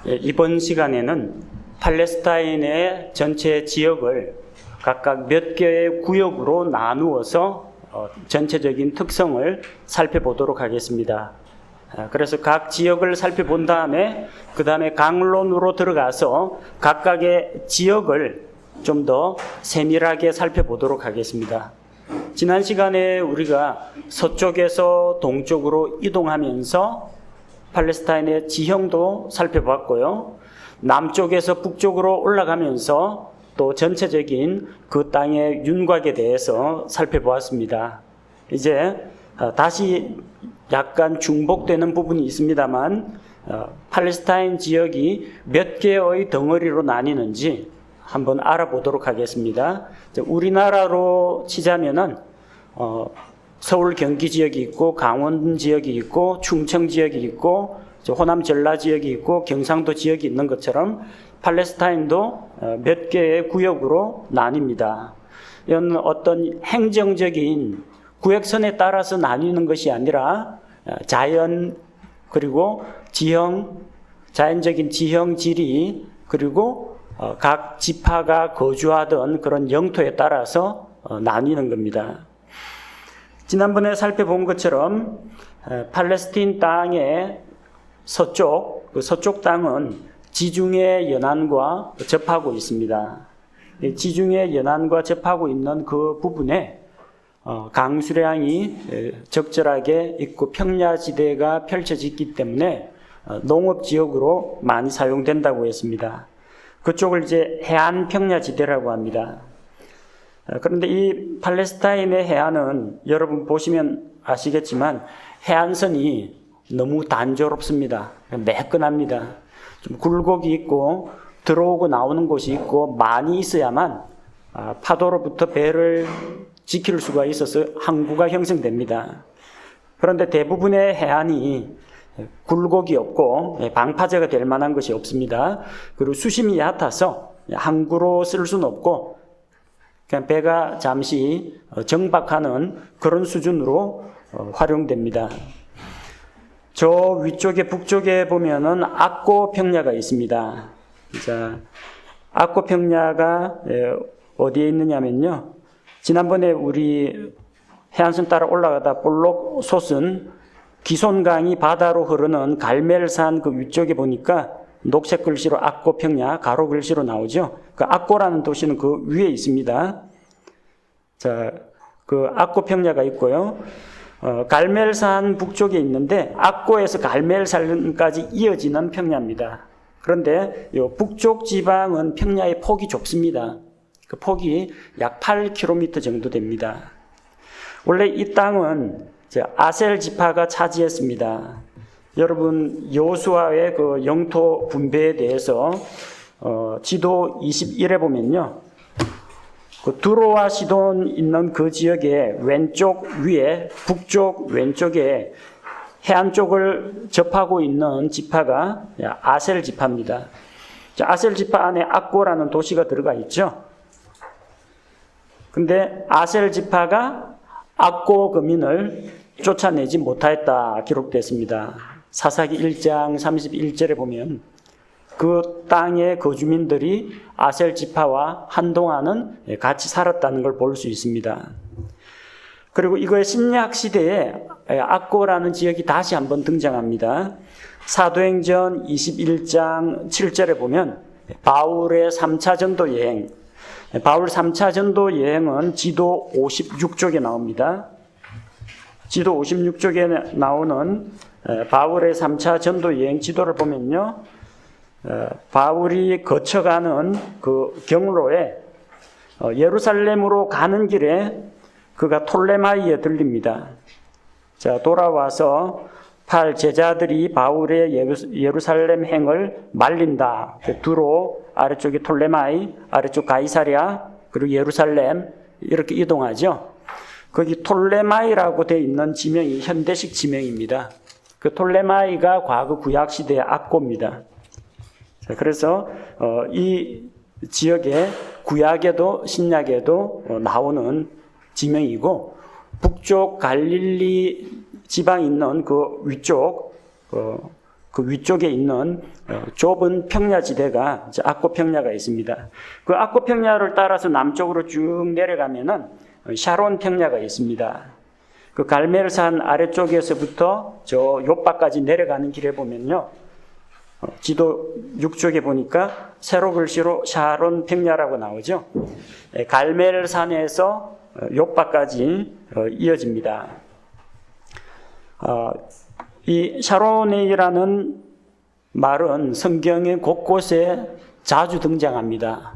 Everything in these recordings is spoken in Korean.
이번 시간에는 팔레스타인의 전체 지역을 각각 몇 개의 구역으로 나누어서 전체적인 특성을 살펴보도록 하겠습니다. 그래서 각 지역을 살펴본 다음에 그 다음에 강론으로 들어가서 각각의 지역을 좀 더 세밀하게 살펴보도록 하겠습니다. 지난 시간에 우리가 서쪽에서 동쪽으로 이동하면서 팔레스타인의 지형도 살펴봤고요. 남쪽에서 북쪽으로 올라가면서 또 전체적인 그 땅의 윤곽에 대해서 살펴보았습니다. 이제 다시 약간 중복되는 부분이 있습니다만 팔레스타인 지역이 몇 개의 덩어리로 나뉘는지 한번 알아보도록 하겠습니다. 우리나라로 치자면은 서울 경기 지역이 있고 강원 지역이 있고 충청 지역이 있고 호남 전라 지역이 있고 경상도 지역이 있는 것처럼 팔레스타인도 몇 개의 구역으로 나뉩니다. 이건 어떤 행정적인 구역선에 따라서 나뉘는 것이 아니라 자연 그리고 지형, 자연적인 지형, 지리 그리고 각 지파가 거주하던 그런 영토에 따라서 나뉘는 겁니다. 지난번에 살펴본 것처럼 팔레스틴 땅의 서쪽, 그 서쪽 땅은 지중해 연안과 접하고 있습니다. 지중해 연안과 접하고 있는 그 부분에 강수량이 적절하게 있고 평야지대가 펼쳐지기 때문에 농업지역으로 많이 사용된다고 했습니다. 그쪽을 이제 해안 평야지대라고 합니다. 그런데 이 팔레스타인의 해안은 여러분 보시면 아시겠지만 해안선이 너무 단조롭습니다. 매끈합니다. 좀 굴곡이 있고 들어오고 나오는 곳이 있고 많이 있어야만 파도로부터 배를 지킬 수가 있어서 항구가 형성됩니다. 그런데 대부분의 해안이 굴곡이 없고 방파제가 될 만한 것이 없습니다. 그리고 수심이 얕아서 항구로 쓸 수는 없고 그냥 배가 잠시 정박하는 그런 수준으로 활용됩니다. 저 위쪽에 북쪽에 보면은 악고 평야가 있습니다. 자, 악고 평야가 어디에 있느냐면요. 지난번에 우리 해안선 따라 올라가다 볼록 솟은 기손강이 바다로 흐르는 갈멜산 그 위쪽에 보니까 녹색 글씨로 악고 평야, 가로 글씨로 나오죠. 그 악고라는 도시는 그 위에 있습니다. 자, 그 악고 평야가 있고요. 갈멜산 북쪽에 있는데 악고에서 갈멜산까지 이어지는 평야입니다. 그런데 이 북쪽 지방은 평야의 폭이 좁습니다. 그 폭이 약 8km 정도 됩니다. 원래 이 땅은 아셀 지파가 차지했습니다. 여러분 여호수아의 그 영토 분배에 대해서 지도 21에 보면요. 그 두로와 시돈 있는 그 지역의 왼쪽 위에 북쪽 왼쪽에 해안 쪽을 접하고 있는 지파가 아셀 지파입니다. 아셀 지파 안에 악고라는 도시가 들어가 있죠. 근데 아셀 지파가 악고 거민을 쫓아내지 못하였다 기록됐습니다. 사사기 1장 31절에 보면 그 땅의 거주민들이 아셀 지파와 한동안은 같이 살았다는 걸 볼 수 있습니다. 그리고 이거의 신약 시대에 악고라는 지역이 다시 한번 등장합니다. 사도행전 21장 7절에 보면 바울의 3차 전도 여행, 바울 3차 전도 여행은 지도 56쪽에 나옵니다. 지도 56쪽에 나오는 바울의 3차 전도 여행 지도를 보면요. 바울이 거쳐가는 그 경로에 예루살렘으로 가는 길에 그가 톨레마이에 들립니다. 자, 돌아와서 팔 제자들이 바울의 예루살렘 행을 말린다. 두로 아래쪽이 톨레마이, 아래쪽 가이사랴, 그리고 예루살렘 이렇게 이동하죠. 거기 톨레마이라고 되어 있는 지명이 현대식 지명입니다. 그 톨레마이가 과거 구약시대의 악고입니다. 자, 그래서 이 지역에 구약에도 신약에도 나오는 지명이고 북쪽 갈릴리 지방에 있는 그 위쪽 그 위쪽에 있는 좁은 평야지대가 이제 악고 평야가 있습니다. 그 악고 평야를 따라서 남쪽으로 쭉 내려가면은 샤론 평야가 있습니다. 그 갈멜산 아래쪽에서부터 저 요바까지 내려가는 길에 보면요, 지도 6쪽에 보니까 세로 글씨로 샤론 평야라고 나오죠. 갈멜산에서 요바까지 이어집니다. 이 샤론이라는 말은 성경의 곳곳에 자주 등장합니다.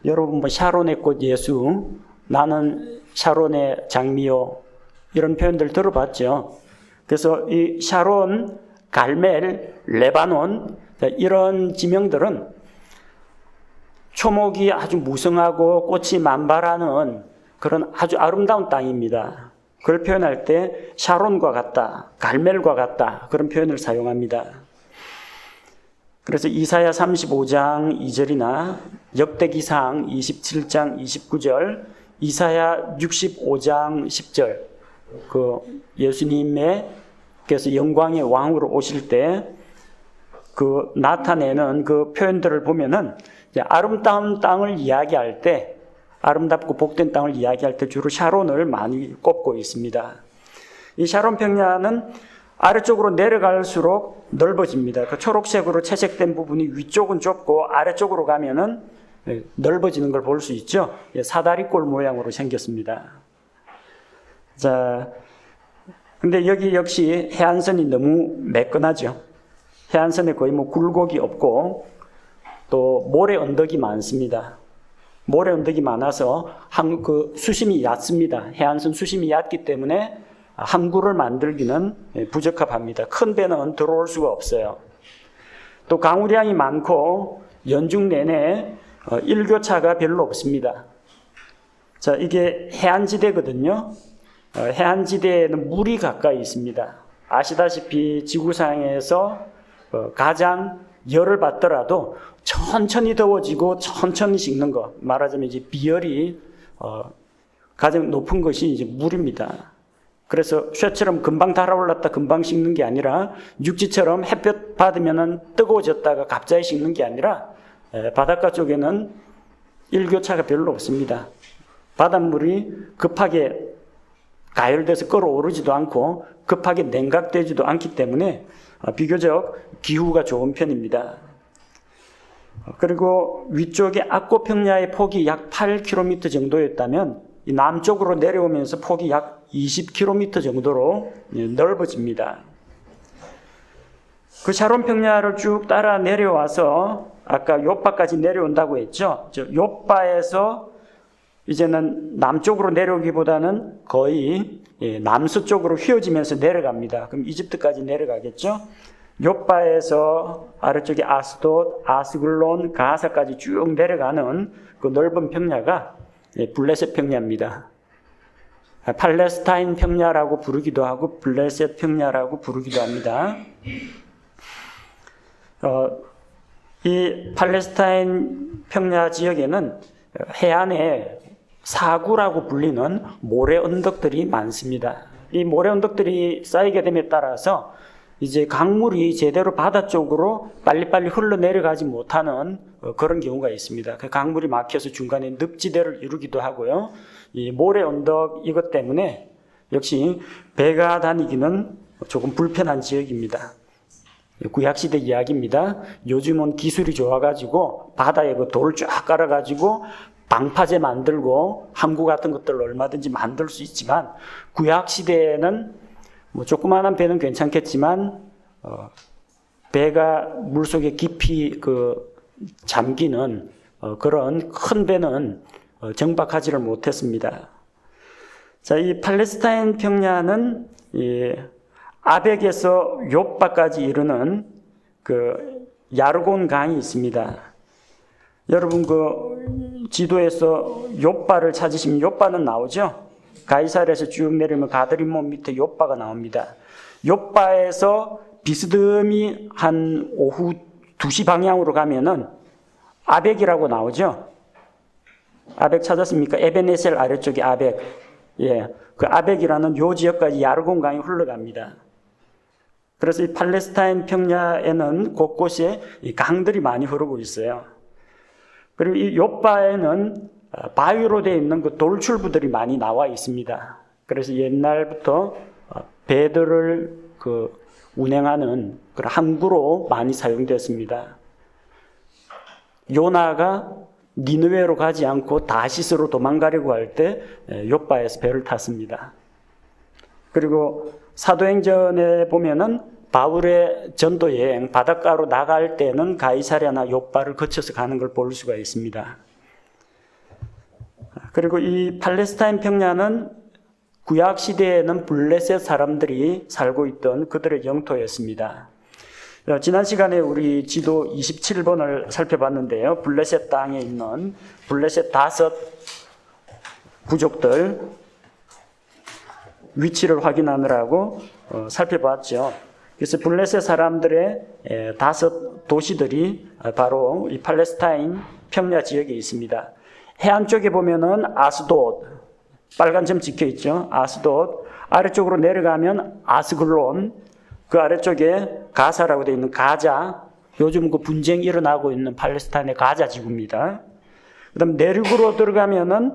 여러분 뭐 샤론의 꽃 예수, 나는 샤론의 장미요, 이런 표현들 들어봤죠. 그래서 이 샤론, 갈멜, 레바논, 이런 지명들은 초목이 아주 무성하고 꽃이 만발하는 그런 아주 아름다운 땅입니다. 그걸 표현할 때 샤론과 같다, 갈멜과 같다, 그런 표현을 사용합니다. 그래서 이사야 35장 2절이나 역대기상 27장 29절, 이사야 65장 10절, 그 예수님께서 영광의 왕으로 오실 때 그 나타내는 그 표현들을 보면은 아름다운 땅을 이야기할 때, 아름답고 복된 땅을 이야기할 때 주로 샤론을 많이 꼽고 있습니다. 이 샤론 평야는 아래쪽으로 내려갈수록 넓어집니다. 그 초록색으로 채색된 부분이 위쪽은 좁고 아래쪽으로 가면은 넓어지는 걸 볼 수 있죠. 사다리꼴 모양으로 생겼습니다. 자, 근데 여기 역시 해안선이 너무 매끈하죠. 해안선에 거의 뭐 굴곡이 없고 또 모래 언덕이 많습니다. 모래 언덕이 많아서 그 수심이 얕습니다. 해안선 수심이 얕기 때문에 항구를 만들기는 부적합합니다. 큰 배는 들어올 수가 없어요. 또 강우량이 많고 연중 내내 일교차가 별로 없습니다. 자, 이게 해안지대거든요. 해안지대에는 물이 가까이 있습니다. 아시다시피 지구상에서 가장 열을 받더라도 천천히 더워지고 천천히 식는 것, 말하자면 이제 비열이 가장 높은 것이 이제 물입니다. 그래서 쇠처럼 금방 달아올랐다 금방 식는 게 아니라 육지처럼 햇볕 받으면은 뜨거워졌다가 갑자기 식는 게 아니라 바닷가 쪽에는 일교차가 별로 없습니다. 바닷물이 급하게 가열돼서 끓어오르지도 않고 급하게 냉각되지도 않기 때문에 비교적 기후가 좋은 편입니다. 그리고 위쪽에 악고 평야의 폭이 약 8km 정도였다면 이 남쪽으로 내려오면서 폭이 약 20km 정도로 넓어집니다. 그 샤론 평야를 쭉 따라 내려와서 아까 요바까지 내려온다고 했죠. 요바에서 이제는 남쪽으로 내려오기보다는 거의 남서쪽으로 휘어지면서 내려갑니다. 그럼 이집트까지 내려가겠죠. 요바에서 아래쪽에 아스돗, 아스글론, 가사까지 쭉 내려가는 그 넓은 평야가 블레셋 평야입니다. 팔레스타인 평야라고 부르기도 하고 블레셋 평야라고 부르기도 합니다. 이 팔레스타인 평야 지역에는 해안에 사구라고 불리는 모래 언덕들이 많습니다. 이 모래 언덕들이 쌓이게 됨에 따라서 이제 강물이 제대로 바다 쪽으로 빨리빨리 흘러내려가지 못하는 그런 경우가 있습니다. 그 강물이 막혀서 중간에 늪지대를 이루기도 하고요. 이 모래 언덕 이것 때문에 역시 배가 다니기는 조금 불편한 지역입니다. 구약시대 이야기입니다. 요즘은 기술이 좋아가지고 바다에 그 돌 쫙 깔아가지고 방파제 만들고 항구 같은 것들을 얼마든지 만들 수 있지만 구약시대에는 뭐 조그마한 배는 괜찮겠지만 배가 물속에 깊이 잠기는 그런 큰 배는 정박하지를 못했습니다. 자, 이 팔레스타인 평야는 아벡에서 욥바까지 이르는 그 야르곤 강이 있습니다. 여러분 그 지도에서 욥바를 찾으시면 욥바는 나오죠? 가이사르에서 쭉 내리면 가드림몬 밑에 욥바가 나옵니다. 욥바에서 비스듬히 한 오후 2시 방향으로 가면은 아벡이라고 나오죠? 아벡 찾았습니까? 에베네셀 아래쪽이 아벡. 예. 그 아벡이라는 요 지역까지 야르곤 강이 흘러갑니다. 그래서 이 팔레스타인 평야에는 곳곳에 이 강들이 많이 흐르고 있어요. 그리고 이 욥바에는 바위로 되어 있는 그 돌출부들이 많이 나와 있습니다. 그래서 옛날부터 배들을 운행하는 그런 항구로 많이 사용됐습니다. 요나가 니느웨로 가지 않고 다시스로 도망가려고 할 때 욥바에서 배를 탔습니다. 그리고 사도행전에 보면은 바울의 전도 여행 바닷가로 나갈 때는 가이사랴나 욥바를 거쳐서 가는 걸 볼 수가 있습니다. 그리고 이 팔레스타인 평야는 구약 시대에는 블레셋 사람들이 살고 있던 그들의 영토였습니다. 지난 시간에 우리 지도 27번을 살펴봤는데요. 블레셋 땅에 있는 블레셋 5 부족들 위치를 확인하느라고 살펴봤죠. 그래서 블레셋 사람들의 5 도시들이 바로 이 팔레스타인 평야 지역에 있습니다. 해안 쪽에 보면은 아스돗, 빨간 점 찍혀 있죠. 아스돗. 아래쪽으로 내려가면 아스글론, 그 아래쪽에 가사라고 되어 있는 가자, 요즘 그 분쟁이 일어나고 있는 팔레스타인의 가자 지구입니다. 그 다음 내륙으로 들어가면은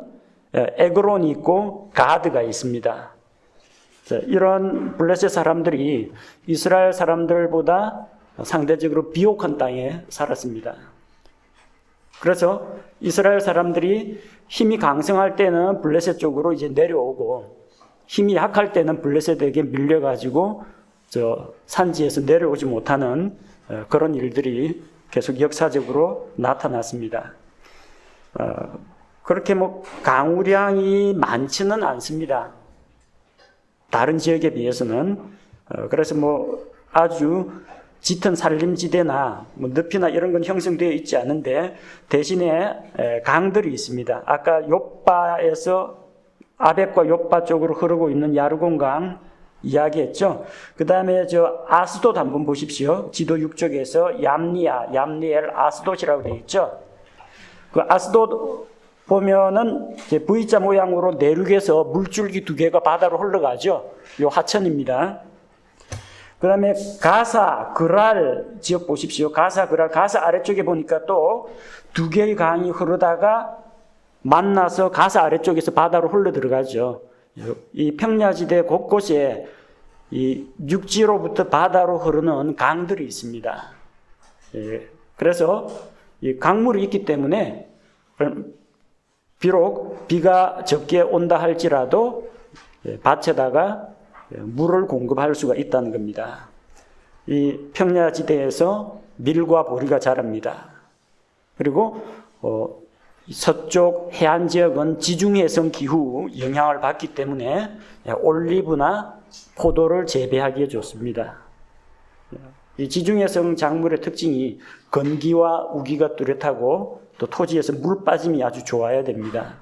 에그론이 있고 가드가 있습니다. 이런 블레셋 사람들이 이스라엘 사람들보다 상대적으로 비옥한 땅에 살았습니다. 그래서 이스라엘 사람들이 힘이 강성할 때는 블레셋 쪽으로 이제 내려오고 힘이 약할 때는 블레셋에게 밀려가지고 저 산지에서 내려오지 못하는 그런 일들이 계속 역사적으로 나타났습니다. 그렇게 뭐 강우량이 많지는 않습니다. 다른 지역에 비해서는. 그래서 뭐 아주 짙은 산림지대나 뭐 늪이나 이런 건 형성되어 있지 않은데 대신에 강들이 있습니다. 아까 욥바에서 아벡과 욥바 쪽으로 흐르고 있는 야르곤강 이야기했죠. 그 다음에 저 아스돗 한번 보십시오. 지도 6쪽에서 얌니엘 아스돗이라고 되어 있죠. 그 아스돗 보면은 이제 V자 모양으로 내륙에서 물줄기 2개가 바다로 흘러가죠. 요 하천입니다. 그 다음에 가사, 그랄 지역 보십시오. 가사, 그랄, 가사 아래쪽에 보니까 또 2개의 강이 흐르다가 만나서 가사 아래쪽에서 바다로 흘러 들어가죠. 이 평야지대 곳곳에 이 육지로부터 바다로 흐르는 강들이 있습니다. 그래서 이 강물이 있기 때문에 비록 비가 적게 온다 할지라도 밭에다가 물을 공급할 수가 있다는 겁니다. 이 평야지대에서 밀과 보리가 자랍니다. 그리고 서쪽 해안 지역은 지중해성 기후 영향을 받기 때문에 올리브나 포도를 재배하기에 좋습니다. 이 지중해성 작물의 특징이 건기와 우기가 뚜렷하고 또 토지에서 물 빠짐이 아주 좋아야 됩니다.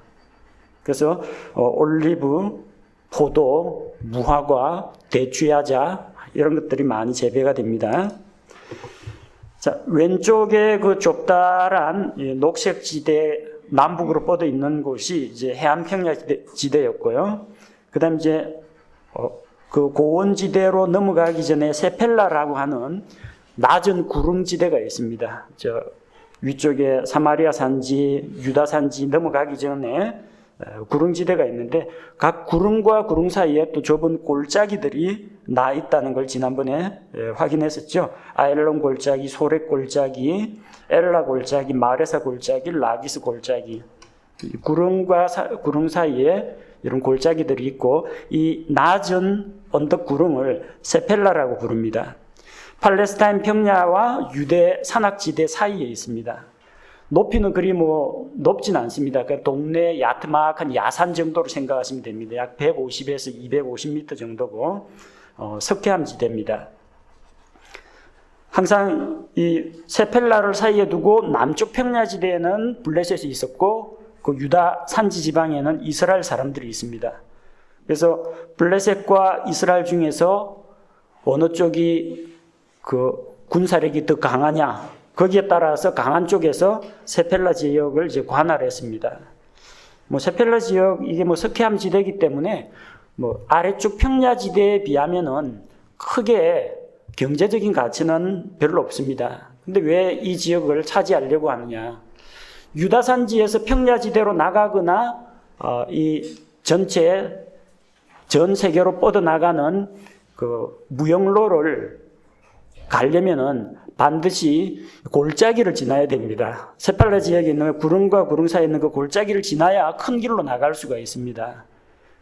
그래서 올리브, 포도, 무화과, 대추야자 이런 것들이 많이 재배가 됩니다. 자, 왼쪽에 그 좁다란 녹색 지대 남북으로 뻗어 있는 곳이 이제 해안 평야 지대였고요. 그다음 이제 그 고원지대로 넘어가기 전에 세펠라라고 하는 낮은 구릉지대가 있습니다. 저 위쪽에 사마리아 산지, 유다 산지 넘어가기 전에 구릉지대가 있는데 각 구릉과 구릉 사이에 또 좁은 골짜기들이 나 있다는 걸 지난번에 확인했었죠. 아엘론 골짜기, 소렉 골짜기, 엘라 골짜기, 마레사 골짜기, 라기스 골짜기. 구릉과 구릉 사이에 이런 골짜기들이 있고 이 낮은 언덕 구릉을 세펠라라고 부릅니다. 팔레스타인 평야와 유대 산악지대 사이에 있습니다. 높이는 그리 뭐 높진 않습니다. 그러니까 동네 야트막한 야산 정도로 생각하시면 됩니다. 약 150에서 250m 정도고 석회암 지대입니다. 항상 이 세펠라를 사이에 두고 남쪽 평야지대에는 블레셋이 있었고 그 유다 산지 지방에는 이스라엘 사람들이 있습니다. 그래서 블레셋과 이스라엘 중에서 어느 쪽이 그 군사력이 더 강하냐 거기에 따라서 강한 쪽에서 세펠라 지역을 이제 관할했습니다. 뭐 세펠라 지역 이게 뭐 석회암 지대이기 때문에 뭐 아래쪽 평야 지대에 비하면은 크게 경제적인 가치는 별로 없습니다. 근데 왜 이 지역을 차지하려고 하느냐? 유다산지에서 평야지대로 나가거나 이 전체 전 세계로 뻗어나가는 그 무역로를 가려면은 반드시 골짜기를 지나야 됩니다. 세팔라 지역에 있는 구릉과 구릉 사이에 있는 그 골짜기를 지나야 큰 길로 나갈 수가 있습니다.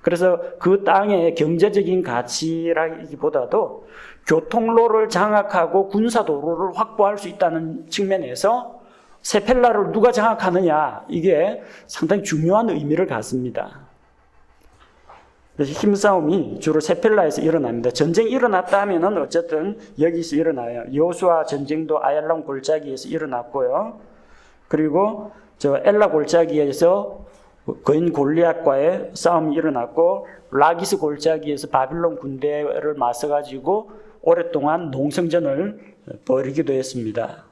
그래서 그 땅의 경제적인 가치라기보다도 교통로를 장악하고 군사도로를 확보할 수 있다는 측면에서 세펠라를 누가 장악하느냐, 이게 상당히 중요한 의미를 갖습니다. 그래서 힘싸움이 주로 세펠라에서 일어납니다. 전쟁이 일어났다 하면은 어쨌든 여기서 일어나요. 여호수아 전쟁도 아얄람 골짜기에서 일어났고요. 그리고 저 엘라 골짜기에서 거인 골리앗과의 싸움이 일어났고, 라기스 골짜기에서 바빌론 군대를 맞서가지고 오랫동안 농성전을 벌이기도 했습니다.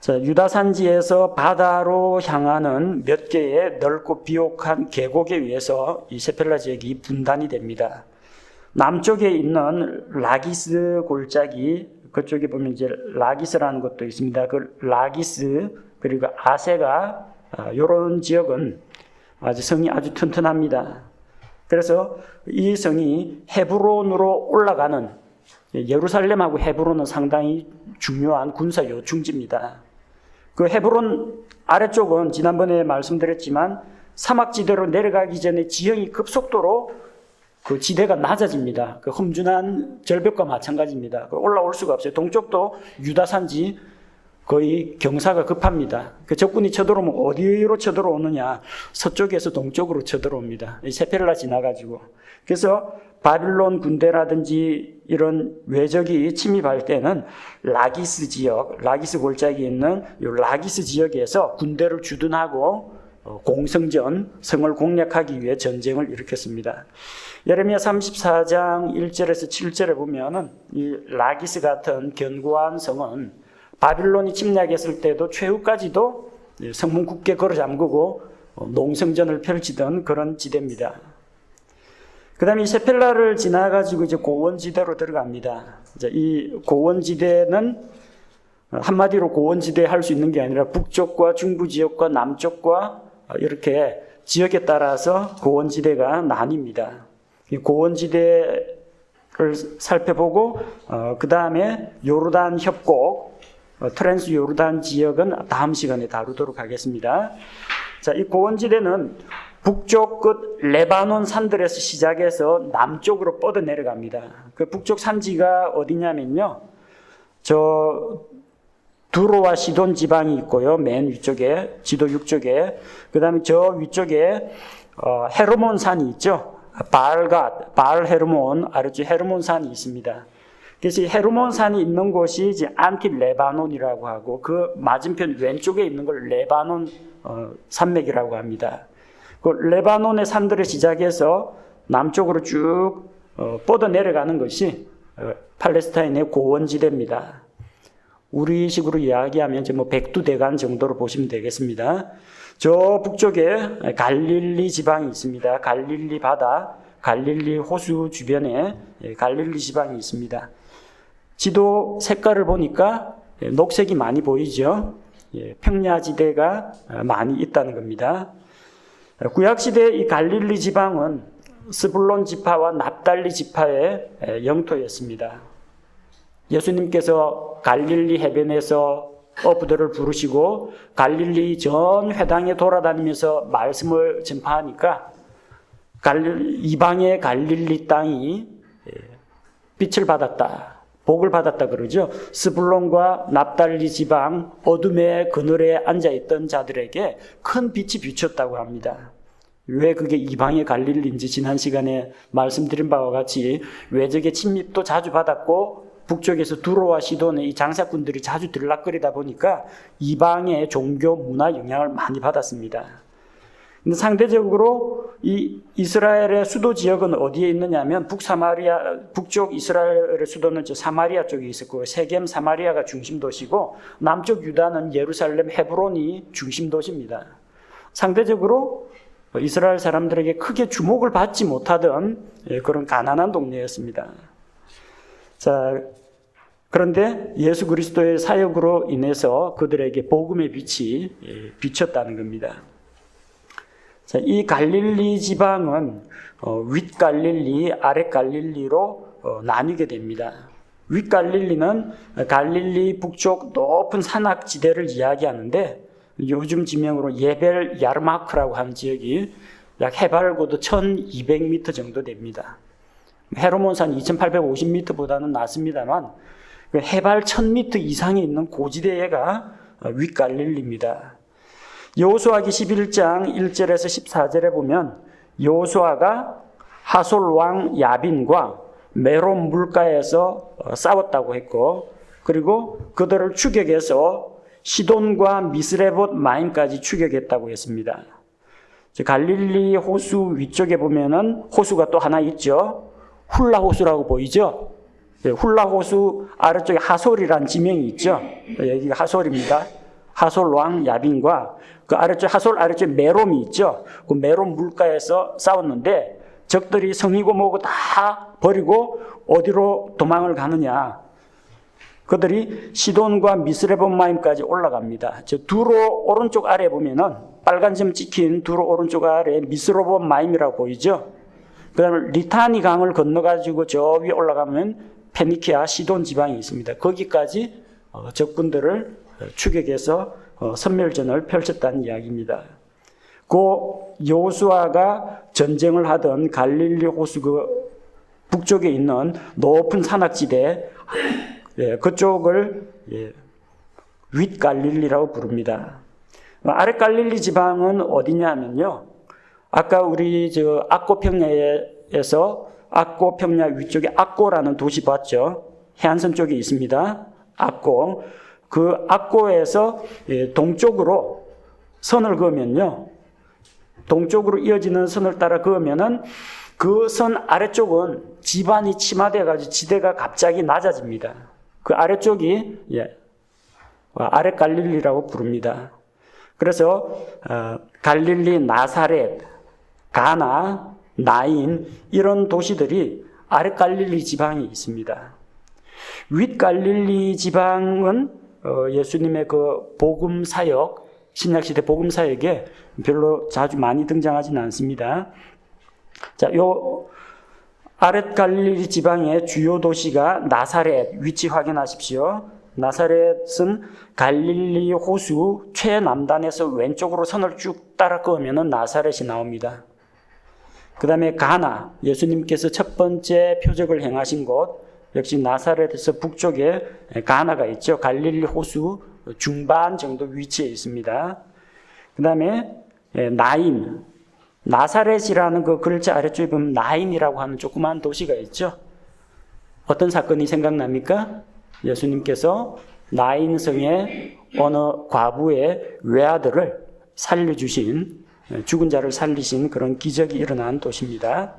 자, 유다 산지에서 바다로 향하는 몇 개의 넓고 비옥한 계곡에 의해서 이 세펠라 지역이 분단이 됩니다. 남쪽에 있는 라기스 골짜기, 그쪽에 보면 이제 라기스라는 것도 있습니다. 그 라기스 그리고 아세가, 이런 지역은 아주 성이 아주 튼튼합니다. 그래서 이 성이 헤브론으로 올라가는, 예루살렘하고 헤브론은 상당히 중요한 군사 요충지입니다. 그 헤브론 아래쪽은 지난번에 말씀드렸지만 사막지대로 내려가기 전에 지형이 급속도로 그 지대가 낮아집니다. 그 험준한 절벽과 마찬가지입니다. 올라올 수가 없어요. 동쪽도 유다산지 거의 경사가 급합니다. 그 적군이 쳐들어오면 어디로 쳐들어오느냐? 서쪽에서 동쪽으로 쳐들어옵니다. 세펠라 지나가지고. 그래서 바빌론 군대라든지 이런 외적이 침입할 때는 라기스 지역, 라기스 골짜기에 있는 이 라기스 지역에서 군대를 주둔하고 공성전, 성을 공략하기 위해 전쟁을 일으켰습니다. 예레미야 34장 1절에서 7절에 보면은 이 라기스 같은 견고한 성은 바빌론이 침략했을 때도 최후까지도 성문 굳게 걸어 잠그고 농성전을 펼치던 그런 지대입니다. 그 다음에 이 세펠라를 지나가지고 이제 고원지대로 들어갑니다. 이제 이 고원지대는 한마디로 고원지대 할 수 있는 게 아니라 북쪽과 중부 지역과 남쪽과 이렇게 지역에 따라서 고원지대가 나뉩니다. 이 고원지대를 살펴보고 그 다음에 요르단 협곡, 트랜스 요르단 지역은 다음 시간에 다루도록 하겠습니다. 자, 이 고원지대는 북쪽 끝 레바논 산들에서 시작해서 남쪽으로 뻗어 내려갑니다. 그 북쪽 산지가 어디냐면요, 저 두로와 시돈 지방이 있고요, 맨 위쪽에 지도 6쪽에. 그 다음에 저 위쪽에 헤르몬 산이 있죠. 바알갓, 바알 헤르몬, 아래쪽 헤르몬 산이 있습니다. 그래서 이 헤르몬 산이 있는 곳이 이제 안티 레바논이라고 하고, 그 맞은편 왼쪽에 있는 걸 레바논 산맥이라고 합니다. 그 레바논의 산들을 시작해서 남쪽으로 쭉 뻗어 내려가는 것이 팔레스타인의 고원지대입니다. 우리식으로 이야기하면 이제 뭐 백두대간 정도로 보시면 되겠습니다. 저 북쪽에 갈릴리 지방이 있습니다. 갈릴리 바다, 갈릴리 호수 주변에 갈릴리 지방이 있습니다. 지도 색깔을 보니까 녹색이 많이 보이죠. 평야지대가 많이 있다는 겁니다. 구약시대 이 갈릴리 지방은 스불론 지파와 납달리 지파의 영토였습니다. 예수님께서 갈릴리 해변에서 어부들을 부르시고 갈릴리 전 회당에 돌아다니면서 말씀을 전파하니까 이방의 갈릴리 땅이 빛을 받았다, 복을 받았다 그러죠. 스불론과 납달리 지방 어둠의 그늘에 앉아있던 자들에게 큰 빛이 비쳤다고 합니다. 왜 그게 이방의 갈릴리인지 지난 시간에 말씀드린 바와 같이 외적의 침입도 자주 받았고 북쪽에서 두로와 시돈의 이 장사꾼들이 자주 들락거리다 보니까 이방의 종교 문화 영향을 많이 받았습니다. 근데 상대적으로 이 이스라엘의 수도 지역은 어디에 있느냐면 북쪽 이스라엘의 수도는 저 사마리아 쪽에 있었고, 세겜 사마리아가 중심 도시고, 남쪽 유다는 예루살렘 헤브론이 중심 도시입니다. 상대적으로 이스라엘 사람들에게 크게 주목을 받지 못하던 그런 가난한 동네였습니다. 자, 그런데 예수 그리스도의 사역으로 인해서 그들에게 복음의 빛이 비쳤다는 겁니다. 자, 이 갈릴리 지방은 윗갈릴리, 아랫갈릴리로 나뉘게 됩니다. 윗갈릴리는 갈릴리 북쪽 높은 산악지대를 이야기하는데 요즘 지명으로 예벨 야르마크라고 하는 지역이 약 해발고도 1200m 정도 됩니다. 헤르몬산 2850m보다는 낮습니다만 해발 1000m 이상에 있는 고지대가 윗갈릴리입니다. 여호수아기 11장 1절에서 14절에 보면 여호수아가 하솔 왕 야빈과 메론 물가에서 싸웠다고 했고, 그리고 그들을 추격해서 시돈과 미스레봇 마임까지 추격했다고 했습니다. 갈릴리 호수 위쪽에 보면은 호수가 또 하나 있죠. 훌라 호수라고 보이죠. 훌라 호수 아래쪽에 하솔이란 지명이 있죠. 여기가 하솔입니다. 하솔 왕 야빈과 그 아래쪽 하솔 아래쪽에 메롬이 있죠. 그 메롬 물가에서 싸웠는데 적들이 성이고 뭐고 다 버리고 어디로 도망을 가느냐. 그들이 시돈과 미스레본마임까지 올라갑니다. 저 두로 오른쪽 아래 보면은 빨간 점 찍힌 두로 오른쪽 아래 미스레본마임이라고 보이죠. 그 다음에 리타니 강을 건너가지고 저 위에 올라가면 페니키아 시돈 지방이 있습니다. 거기까지 적군들을 추격해서 선멸전을 펼쳤다는 이야기입니다. 그 여호수아가 전쟁을 하던 갈릴리 호수 그 북쪽에 있는 높은 산악지대, 그쪽을 윗갈릴리라고 부릅니다. 아랫갈릴리 지방은 어디냐 하면요, 아까 우리 악고 평야에서 악고 평야 위쪽에 악고라는 도시 봤죠? 해안선 쪽에 있습니다. 악고. 그 악고에서 동쪽으로 선을 그으면요, 동쪽으로 이어지는 선을 따라 그으면은 그 선 아래쪽은 지반이 침하되어가지고 지대가 갑자기 낮아집니다. 그 아래쪽이 아랫갈릴리라고 부릅니다. 그래서 갈릴리, 나사렛, 가나, 나인 이런 도시들이 아랫갈릴리 지방에 있습니다. 윗갈릴리 지방은 예수님의 그 복음 사역, 신약시대 복음 사역에 별로 자주 많이 등장하지는 않습니다. 자, 요 아랫갈릴리 지방의 주요 도시가 나사렛, 위치 확인하십시오. 나사렛은 갈릴리 호수 최남단에서 왼쪽으로 선을 쭉 따라 그으면 나사렛이 나옵니다. 그 다음에 가나, 예수님께서 첫 번째 표적을 행하신 곳, 역시 나사렛에서 북쪽에 가나가 있죠. 갈릴리 호수 중반 정도 위치에 있습니다. 그 다음에 나인, 나사렛이라는 그 글자 아래쪽에 보면 나인이라고 하는 조그마한 도시가 있죠. 어떤 사건이 생각납니까? 예수님께서 나인성의 어느 과부의 외아들을 살려주신, 죽은 자를 살리신 그런 기적이 일어난 도시입니다.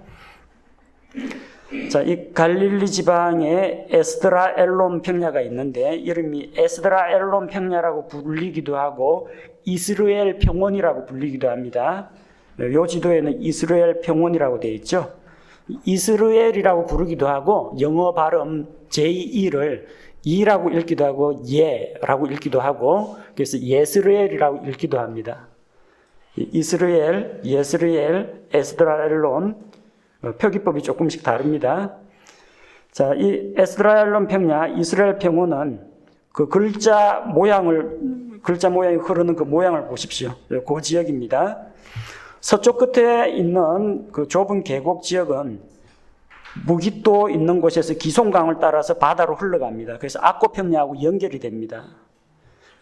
자, 이 갈릴리 지방에 에스드라엘론 평야가 있는데 이름이 에스드라엘론 평야라고 불리기도 하고 이스라엘 평원이라고 불리기도 합니다. 요 지도에는 이스라엘 평원이라고 되어 있죠. 이스라엘이라고 부르기도 하고 영어 발음 J-E를 E라고 읽기도 하고 예라고 읽기도 하고 그래서 예스라엘이라고 읽기도 합니다. 이스라엘, 예스라엘, 에스드라엘론 표기법이 조금씩 다릅니다. 자, 이 에스드라엘론 평야, 이스라엘 평원은 그 글자 모양이 흐르는 그 모양을 보십시오. 그 지역입니다. 서쪽 끝에 있는 그 좁은 계곡 지역은 무깃도 있는 곳에서 기송강을 따라서 바다로 흘러갑니다. 그래서 악고 평야하고 연결이 됩니다.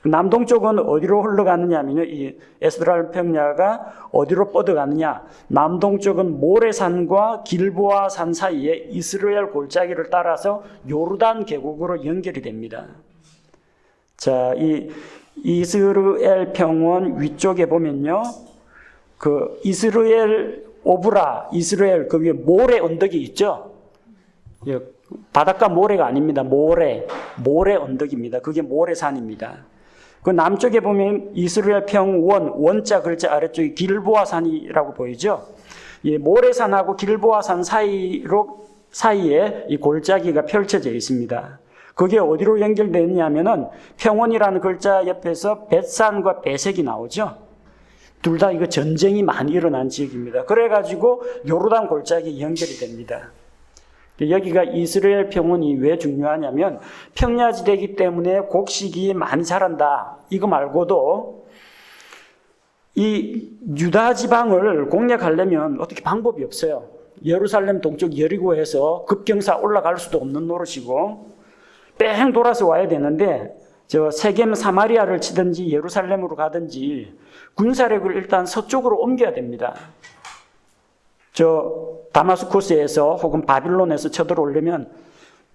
남동쪽은 어디로 흘러가느냐 하면요, 이 에스드랄 평야가 어디로 뻗어가느냐, 남동쪽은 모레산과 길보아 산 사이에 이스라엘 골짜기를 따라서 요르단 계곡으로 연결이 됩니다. 자, 이 이스라엘 평원 위쪽에 보면요, 그 이스라엘 오브라, 이스라엘 그 위에 모래 언덕이 있죠. 바닷가 모래가 아닙니다. 모래 언덕입니다. 그게 모래산입니다. 그 남쪽에 보면 이스라엘 평원, 원자 글자 아래쪽에 길보아산이라고 보이죠. 이 모래산하고 길보아산 사이에 이 골짜기가 펼쳐져 있습니다. 그게 어디로 연결되느냐면은 평원이라는 글자 옆에서 벳산과 베색이 나오죠. 둘 다 이거 전쟁이 많이 일어난 지역입니다. 그래가지고 요르단 골짜기에 연결이 됩니다. 여기가 이스라엘 평원이 왜 중요하냐면 평야지대이기 때문에 곡식이 많이 자란다. 이거 말고도 이 유다 지방을 공략하려면 어떻게 방법이 없어요. 예루살렘 동쪽 여리고에서 급경사 올라갈 수도 없는 노릇이고 뺑 돌아서 와야 되는데 저 세겜 사마리아를 치든지 예루살렘으로 가든지 군사력을 일단 서쪽으로 옮겨야 됩니다. 저 다마스쿠스에서 혹은 바빌론에서 쳐들어오려면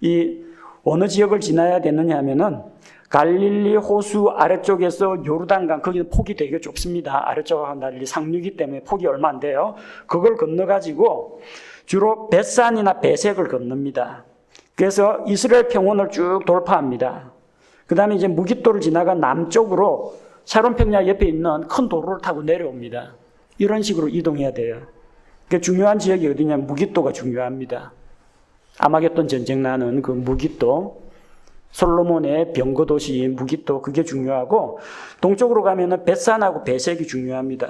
이 어느 지역을 지나야 되느냐 하면은 갈릴리 호수 아래쪽에서 요르단강, 거기는 폭이 되게 좁습니다. 아래쪽하고 달리 상류이기 때문에 폭이 얼마 안 돼요. 그걸 건너가지고 주로 벳산이나 베색을 건넙니다. 그래서 이스라엘 평원을 쭉 돌파합니다. 그 다음에 이제 무깃도를 지나가 남쪽으로 샤론 평야 옆에 있는 큰 도로를 타고 내려옵니다. 이런 식으로 이동해야 돼요. 그 중요한 지역이 어디냐면 무깃도가 중요합니다. 아마겟돈 전쟁 나는 그 무깃도, 솔로몬의 병거 도시인 무깃도, 그게 중요하고 동쪽으로 가면은 벳산하고 베색이 중요합니다.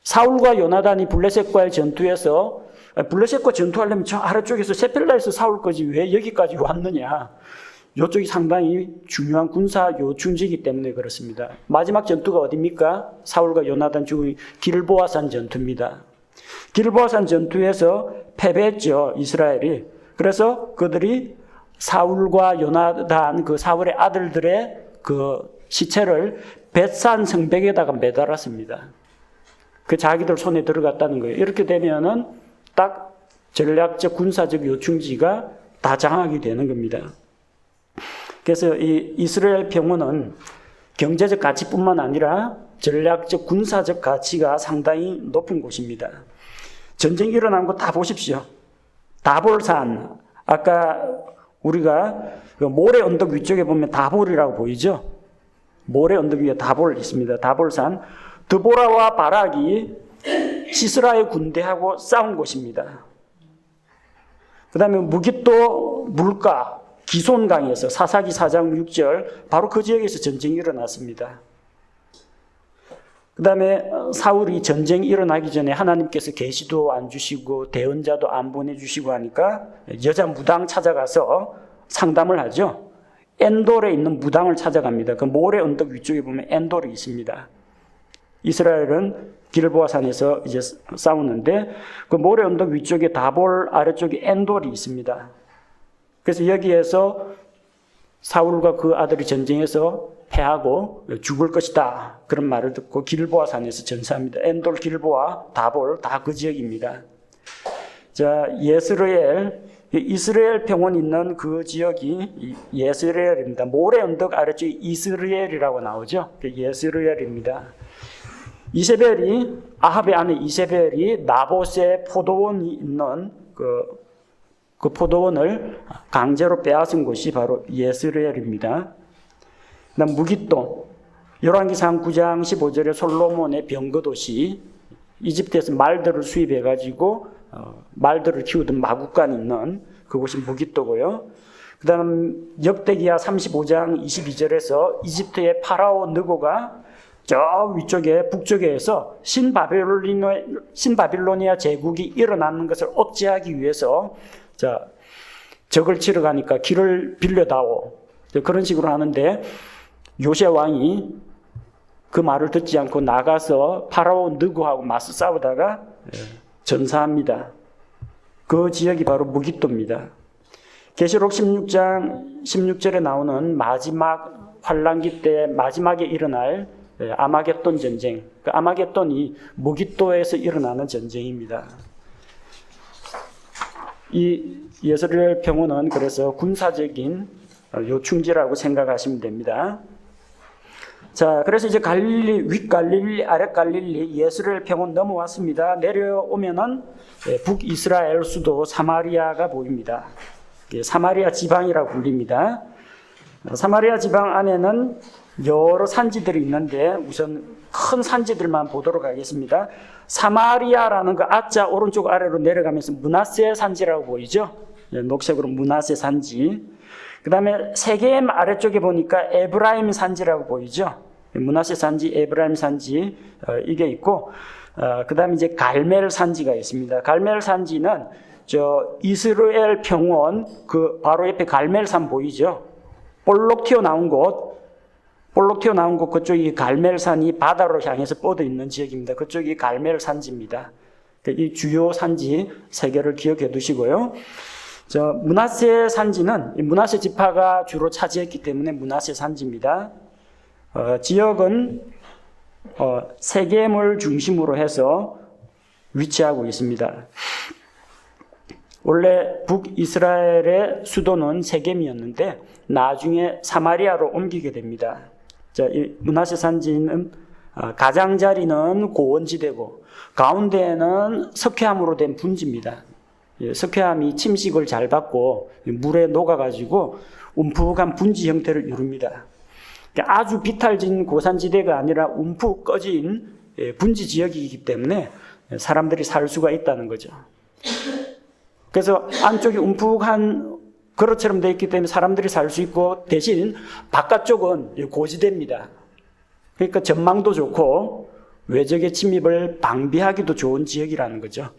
사울과 요나단이 블레셋과의 전투에서 블레셋과 전투하려면 저 아래쪽에서 세펠라에서 싸울 거지 왜 여기까지 왔느냐. 이쪽이 상당히 중요한 군사 요충지이기 때문에 그렇습니다. 마지막 전투가 어디입니까? 사울과 요나단 죽은 길보아산 전투입니다. 길보아산 전투에서 패배했죠, 이스라엘이. 그래서 그들이 사울과 요나단, 그 사울의 아들들의 그 시체를 벳산 성벽에다가 매달았습니다. 그 자기들 손에 들어갔다는 거예요. 이렇게 되면은 딱 전략적 군사적 요충지가 다 장악이 되는 겁니다. 그래서 이 이스라엘 평원은 경제적 가치뿐만 아니라 전략적 군사적 가치가 상당히 높은 곳입니다. 전쟁이 일어난 거 다 보십시오. 다볼산, 아까 우리가 그 모래 언덕 위쪽에 보면 다볼이라고 보이죠? 모래 언덕 위에 다볼 있습니다. 다볼산. 드보라와 바락이 시스라의 군대하고 싸운 곳입니다. 그 다음에 무깃도 물가, 기손강에서 사사기 4장 6절, 바로 그 지역에서 전쟁이 일어났습니다. 그 다음에 사울이 전쟁이 일어나기 전에 하나님께서 계시도 안 주시고 대언자도 안 보내주시고 하니까 여자 무당 찾아가서 상담을 하죠. 엔돌에 있는 무당을 찾아갑니다. 그 모래 언덕 위쪽에 보면 엔돌이 있습니다. 이스라엘은 길보아산에서 이제 싸우는데 그 모래 언덕 위쪽에 다볼 아래쪽에 엔돌이 있습니다. 그래서 여기에서 사울과 그 아들이 전쟁에서 패하고 죽을 것이다. 그런 말을 듣고 길보아산에서 전사합니다. 엔돌, 길보아, 다볼 다 그 지역입니다. 자, 이스라엘 평원 있는 그 지역이 예스레엘입니다. 모래 언덕 아래쪽에 이스라엘이라고 나오죠. 예스레엘입니다. 이세벨이 아합의 아내 이세벨이 나봇의 포도원이 있는 그 포도원을 강제로 빼앗은 곳이 바로 예스레엘입니다. 그다음 무깃도, 열왕기상 9장 15절에 솔로몬의 병거 도시, 이집트에서 말들을 수입해가지고 말들을 키우던 마국간이 있는 그곳이 무깃도고요. 그다음 역대기야 35장 22절에서 이집트의 파라오 느고가 저 위쪽에 북쪽에서 신바빌로니아 제국이 일어나는 것을 억제하기 위해서 적을 치러 가니까 길을 빌려다오. 그런 식으로 하는데 요새 왕이 그 말을 듣지 않고 나가서 파라오 느고하고 맞서 싸우다가 전사합니다. 그 지역이 바로 무깃도입니다. 계시록 16장 16절에 나오는 마지막 환란기 때 마지막에 일어날 아마겟돈 전쟁. 그 아마겟돈이 무깃도에서 일어나는 전쟁입니다. 이 예스레엘 평원은 그래서 군사적인 요충지라고 생각하시면 됩니다. 자, 그래서 이제 갈릴리, 윗갈릴리, 아랫갈릴리, 예스레엘 평원 넘어왔습니다. 내려오면은 북이스라엘 수도 사마리아가 보입니다. 사마리아 지방이라고 불립니다. 사마리아 지방 안에는 여러 산지들이 있는데 우선 큰 산지들만 보도록 하겠습니다. 사마리아라는 그 아자 오른쪽 아래로 내려가면서 므낫세 산지라고 보이죠? 녹색으로 므낫세 산지. 그 다음에 세겜 아래쪽에 보니까 에브라임 산지라고 보이죠? 므낫세 산지, 에브라임 산지 이게 있고, 그 다음에 이제 갈멜 산지가 있습니다. 갈멜 산지는 저 이스라엘 평원 그 바로 옆에 갈멜산 보이죠? 볼록 튀어나온 곳 그쪽이 갈멜산이 바다로 향해서 뻗어 있는 지역입니다. 그쪽이 갈멜 산지입니다. 이 주요 산지 세 개를 기억해 두시고요. 저 므낫세 산지는 므낫세 지파가 주로 차지했기 때문에 므낫세 산지입니다. 지역은 세겜을 중심으로 해서 위치하고 있습니다. 원래 북이스라엘의 수도는 세겜이었는데 나중에 사마리아로 옮기게 됩니다. 자, 이 므낫세 산지는 가장자리는 고원지대고 가운데에는 석회암으로 된 분지입니다. 석회암이 침식을 잘 받고 물에 녹아가지고 움푹한 분지 형태를 이룹니다. 아주 비탈진 고산지대가 아니라 움푹 꺼진 분지 지역이기 때문에 사람들이 살 수가 있다는 거죠. 그래서 안쪽이 움푹한 그릇처럼 되어 있기 때문에 사람들이 살 수 있고 대신 바깥쪽은 고지대입니다. 그러니까 전망도 좋고 외적의 침입을 방비하기도 좋은 지역이라는 거죠.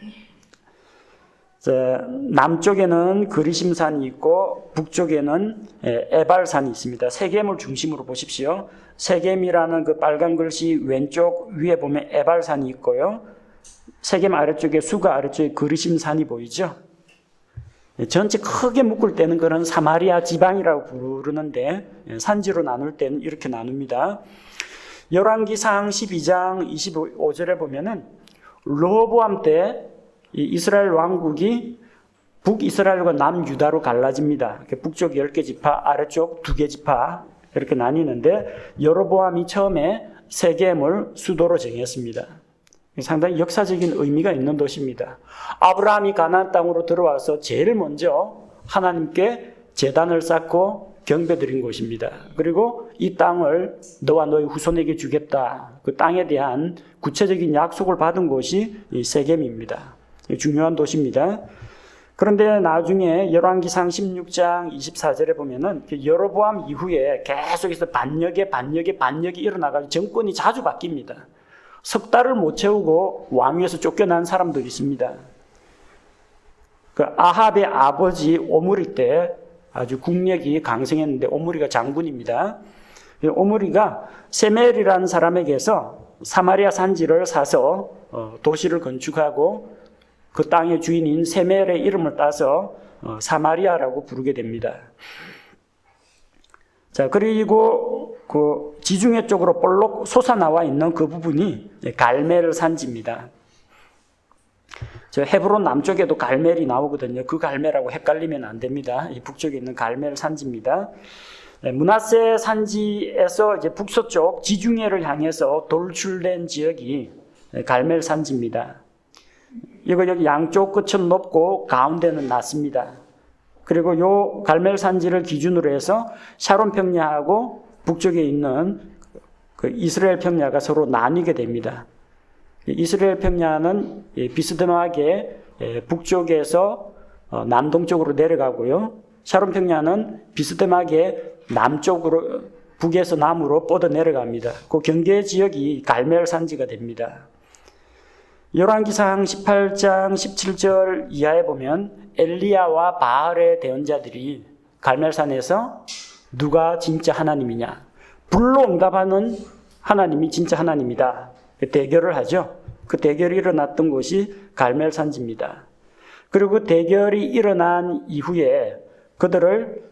남쪽에는 그리심산이 있고 북쪽에는 에발산이 있습니다. 세겜을 중심으로 보십시오. 세겜이라는 그 빨간 글씨 왼쪽 위에 보면 에발산이 있고요. 세겜 아래쪽에 수가 아래쪽에 그리심산이 보이죠. 전체 크게 묶을 때는 그런 사마리아 지방이라고 부르는데 산지로 나눌 때는 이렇게 나눕니다. 열왕기상 12장 25절에 보면은 르호보암 때 이 이스라엘 왕국이 북이스라엘과 남유다로 갈라집니다. 북쪽 10개 지파, 아래쪽 2개 지파 이렇게 나뉘는데 여로보암이 처음에 세겜을 수도로 정했습니다. 상당히 역사적인 의미가 있는 도시입니다. 아브라함이 가나안 땅으로 들어와서 제일 먼저 하나님께 제단을 쌓고 경배드린 곳입니다. 그리고 이 땅을 너와 너의 후손에게 주겠다. 그 땅에 대한 구체적인 약속을 받은 곳이 이 세겜입니다. 중요한 도시입니다. 그런데 나중에 열왕기상 16장 24절에 보면은 여로보암 이후에 계속해서 반역이 일어나가지고 정권이 자주 바뀝니다. 석 달을 못 채우고 왕위에서 쫓겨난 사람도 있습니다. 그 아합의 아버지 오므리 때 아주 국력이 강성했는데 오므리가 장군입니다. 오므리가 세멜이라는 사람에게서 사마리아 산지를 사서 도시를 건축하고 그 땅의 주인인 세멜의 이름을 따서 사마리아라고 부르게 됩니다. 자, 그리고 그 지중해 쪽으로 볼록 솟아나와 있는 그 부분이 갈멜 산지입니다. 저 헤브론 남쪽에도 갈멜이 나오거든요. 그 갈멜하고 헷갈리면 안 됩니다. 이 북쪽에 있는 갈멜 산지입니다. 므낫세 산지에서 이제 북서쪽 지중해를 향해서 돌출된 지역이 갈멜 산지입니다. 이거 여기 양쪽 끝은 높고 가운데는 낮습니다. 그리고 요 갈멜 산지를 기준으로 해서 샤론 평야하고 북쪽에 있는 그 이스라엘 평야가 서로 나뉘게 됩니다. 이스라엘 평야는 비스듬하게 북쪽에서 남동쪽으로 내려가고요. 샤론 평야는 비스듬하게 남쪽으로 북에서 남으로 뻗어 내려갑니다. 그 경계 지역이 갈멜 산지가 됩니다. 열왕기상 18장 17절 이하에 보면 엘리야와 바알의 대언자들이 갈멜산에서 누가 진짜 하나님이냐, 불로 응답하는 하나님이 진짜 하나님이다, 대결을 하죠. 그 대결이 일어났던 곳이 갈멜산지입니다. 그리고 그 대결이 일어난 이후에 그들을,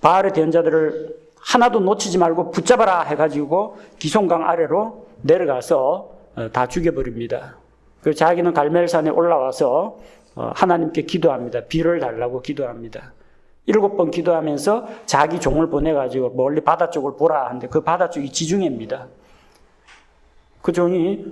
바알의 대언자들을 하나도 놓치지 말고 붙잡아라 해가지고 기송강 아래로 내려가서 다 죽여버립니다. 그래서 자기는 갈멜산에 올라와서 하나님께 기도합니다. 비를 달라고 기도합니다. 7번 기도하면서 자기 종을 보내가지고 멀리 바다 쪽을 보라 하는데 그 바다 쪽이 지중해입니다. 그 종이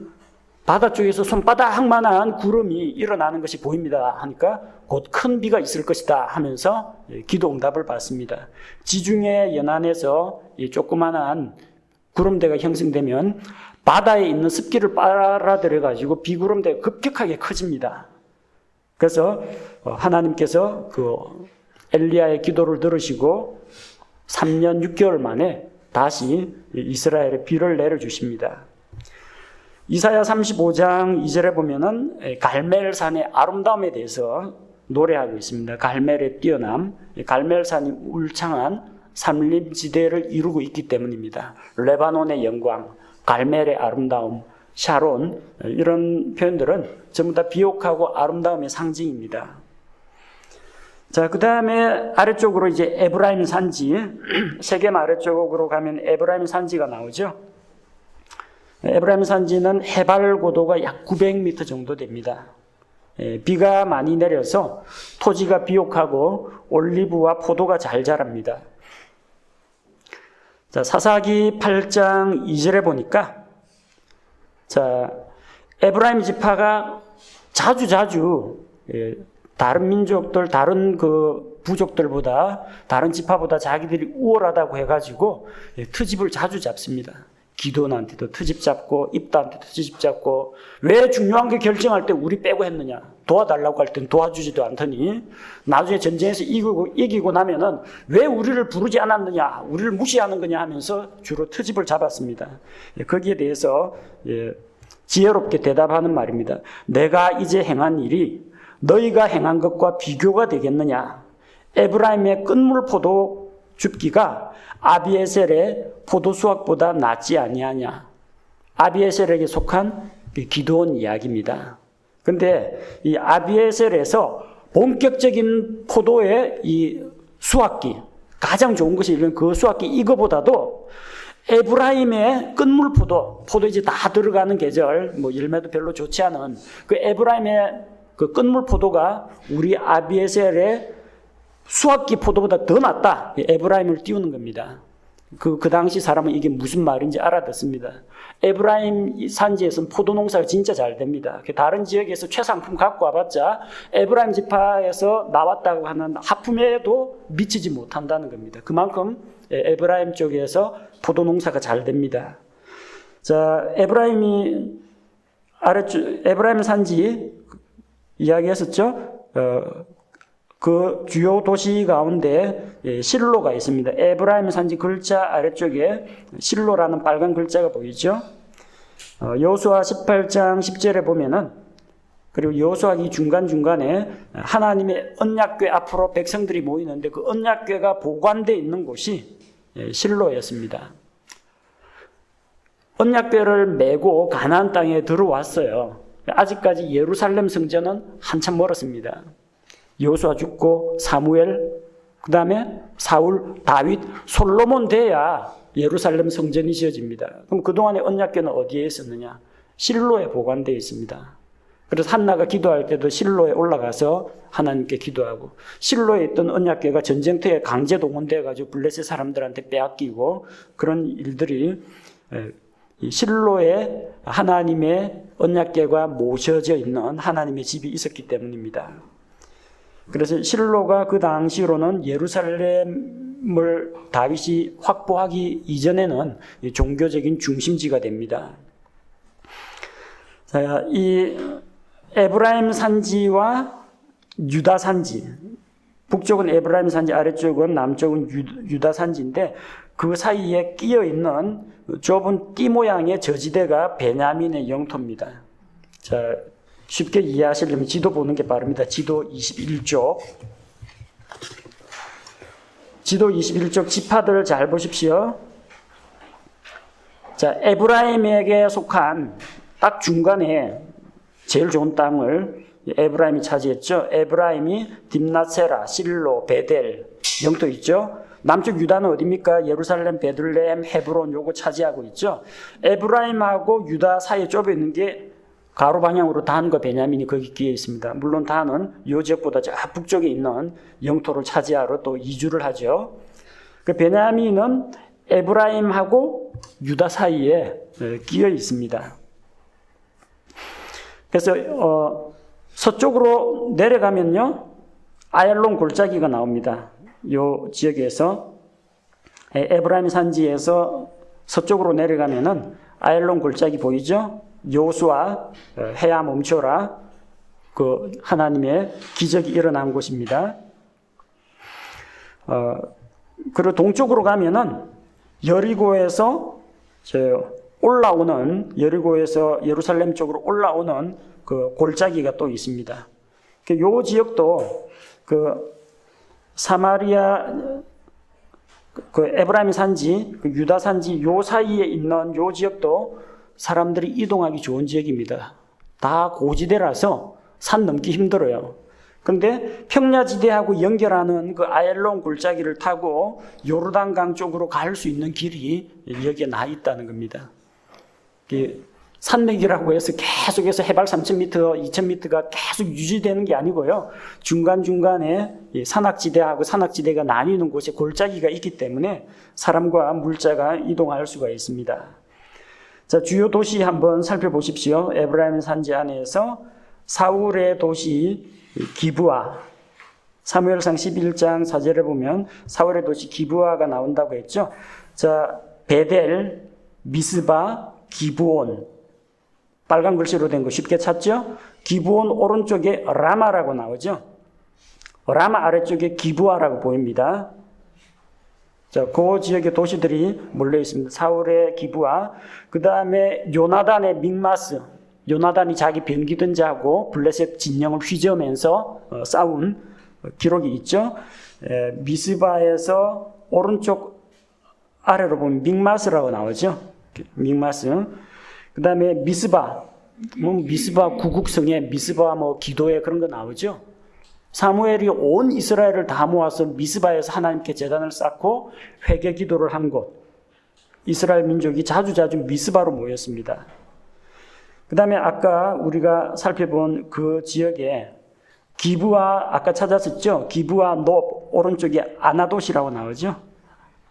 바다 쪽에서 손바닥만한 구름이 일어나는 것이 보입니다 하니까 곧 큰 비가 있을 것이다 하면서 기도 응답을 받습니다. 지중해 연안에서 이 조그만한 구름대가 형성되면 바다에 있는 습기를 빨아들여 가지고 비구름대가 급격하게 커집니다. 그래서 하나님께서 그 엘리야의 기도를 들으시고 3년 6개월 만에 다시 이스라엘에 비를 내려주십니다. 이사야 35장 2절에 보면은 갈멜산의 아름다움에 대해서 노래하고 있습니다. 갈멜의 뛰어남, 갈멜산이 울창한 산림지대를 이루고 있기 때문입니다. 레바논의 영광, 갈멜의 아름다움, 샤론, 이런 표현들은 전부 다 비옥하고 아름다움의 상징입니다. 자, 그 다음에 아래쪽으로 이제 에브라임 산지, 세겜 아래쪽으로 가면 에브라임 산지가 나오죠. 에브라임 산지는 해발 고도가 약 900m 정도 됩니다. 비가 많이 내려서 토지가 비옥하고 올리브와 포도가 잘 자랍니다. 자, 사사기 8장 2절에 보니까, 자, 에브라임 지파가 자주 다른 민족들, 다른 그 부족들보다, 다른 지파보다 자기들이 우월하다고 해가지고 트집을 자주 잡습니다. 기도원한테도 트집 잡고, 입다한테도 트집 잡고, 왜 중요한 게 결정할 때 우리 빼고 했느냐? 도와달라고 할 땐 도와주지도 않더니, 나중에 전쟁에서 이기고 나면은 왜 우리를 부르지 않았느냐? 우리를 무시하는 거냐 하면서 주로 트집을 잡았습니다. 거기에 대해서 지혜롭게 대답하는 말입니다. 내가 이제 행한 일이 너희가 행한 것과 비교가 되겠느냐? 에브라임의 끈물 포도 줍기가 아비에셀의 포도 수확보다 낫지 아니하냐? 아비에셀에게 속한 기드온 이야기입니다. 근데 이 아비에셀에서 본격적인 포도의 이 수확기, 가장 좋은 것이 이런 그 수확기 이거보다도 에브라임의 끈물 포도 이제 다 들어가는 계절, 뭐 열매도 별로 좋지 않은 그 에브라임의 그 끈물 포도가 우리 아비에셀의 수확기 포도보다 더 낫다. 에브라임을 띄우는 겁니다. 그 당시 사람은 이게 무슨 말인지 알아듣습니다. 에브라임 산지에서는 포도 농사가 진짜 잘 됩니다. 다른 지역에서 최상품 갖고 와봤자 에브라임 지파에서 나왔다고 하는 하품에도 미치지 못한다는 겁니다. 그만큼 에브라임 쪽에서 포도 농사가 잘 됩니다. 자, 에브라임 산지 이야기했었죠. 그 주요 도시 가운데 실로가 있습니다. 에브라임 산지 글자 아래쪽에 실로라는 빨간 글자가 보이죠. 여호수아 18장 10절에 보면은, 그리고 여호수아기 중간중간에 하나님의 언약궤 앞으로 백성들이 모이는데 그 언약궤가 보관되어 있는 곳이 실로였습니다. 언약궤를 메고 가나안 땅에 들어왔어요. 아직까지 예루살렘 성전은 한참 멀었습니다. 여호수아 죽고 사무엘, 그 다음에 사울, 다윗, 솔로몬 돼야 예루살렘 성전이 지어집니다. 그럼 그동안의 언약궤는 어디에 있었느냐? 실로에 보관되어 있습니다. 그래서 한나가 기도할 때도 실로에 올라가서 하나님께 기도하고, 실로에 있던 언약궤가 전쟁터에 강제 동원되어가지고 블레셋 사람들한테 빼앗기고, 그런 일들이 실로에 하나님의 언약궤가 모셔져 있는 하나님의 집이 있었기 때문입니다. 그래서 실로가 그 당시로는 예루살렘을 다윗이 확보하기 이전에는 종교적인 중심지가 됩니다. 자, 이 에브라임 산지와 유다 산지, 북쪽은 에브라임 산지, 아래쪽은 남쪽은 유다 산지인데 그 사이에 끼어 있는 좁은 띠 모양의 저지대가 베냐민의 영토입니다. 자, 쉽게 이해하시려면 지도 보는 게 빠릅니다. 지도 21쪽. 지도 21쪽 지파들 잘 보십시오. 자, 에브라임에게 속한 딱 중간에 제일 좋은 땅을 에브라임이 차지했죠. 에브라임이 딥낫세라, 실로, 베델 영토 있죠. 남쪽 유다는 어디입니까? 예루살렘, 베들레헴, 헤브론 요거 차지하고 있죠. 에브라임하고 유다 사이에 좁혀 있는 게 가로 방향으로 단과 베냐민이 거기 끼어 있습니다. 물론 단은 이 지역보다 저 북쪽에 있는 영토를 차지하러 또 이주를 하죠. 그 베냐민은 에브라임하고 유다 사이에 끼어 있습니다. 그래서 서쪽으로 내려가면요, 아얄론 골짜기가 나옵니다. 요 지역에서 에브라임 산지에서 서쪽으로 내려가면은 아얄론 골짜기 보이죠? 여호수아 해야 멈춰라, 그 하나님의 기적이 일어난 곳입니다. 그리고 동쪽으로 가면은 여리고에서 올라오는, 여리고에서 예루살렘 쪽으로 올라오는 그 골짜기가 또 있습니다. 요 지역도 그 사마리아, 그 에브라임 산지, 그 유다 산지 요 사이에 있는 요 지역도 사람들이 이동하기 좋은 지역입니다. 다 고지대라서 산 넘기 힘들어요. 그런데 평야지대하고 연결하는 그 아얄론 골짜기를 타고 요르단강 쪽으로 갈 수 있는 길이 여기에 나 있다는 겁니다. 산맥이라고 해서 계속해서 해발 3,000m, 2,000m가 계속 유지되는 게 아니고요. 중간중간에 산악지대하고 산악지대가 나뉘는 곳에 골짜기가 있기 때문에 사람과 물자가 이동할 수가 있습니다. 자, 주요 도시 한번 살펴보십시오. 에브라임 산지 안에서 사울의 도시 기브아, 사무엘상 11장 4절에 보면 사울의 도시 기브아가 나온다고 했죠. 자, 베델, 미스바, 기브온, 빨간 글씨로 된 거 쉽게 찾죠? 기브온 오른쪽에 라마라고 나오죠. 라마 아래쪽에 기브아라고 보입니다. 자, 그 지역의 도시들이 몰려 있습니다. 사울의 기브아, 그 다음에 요나단의 믹마스, 요나단이 자기 병기든 자하고 블레셋 진영을 휘저으면서 싸운 기록이 있죠. 미스바에서 오른쪽 아래로 보면 믹마스라고 나오죠. 믹마스. 그 다음에 미스바, 미스바 구국성에 미스바 기도회 그런 거 나오죠. 사무엘이 온 이스라엘을 다 모아서 미스바에서 하나님께 제단을 쌓고 회개 기도를 한 곳. 이스라엘 민족이 자주자주 미스바로 모였습니다. 그 다음에 아까 우리가 살펴본 그 지역에 기브아, 아까 찾았었죠? 기브아 높, 오른쪽에 아나돗이라고 나오죠?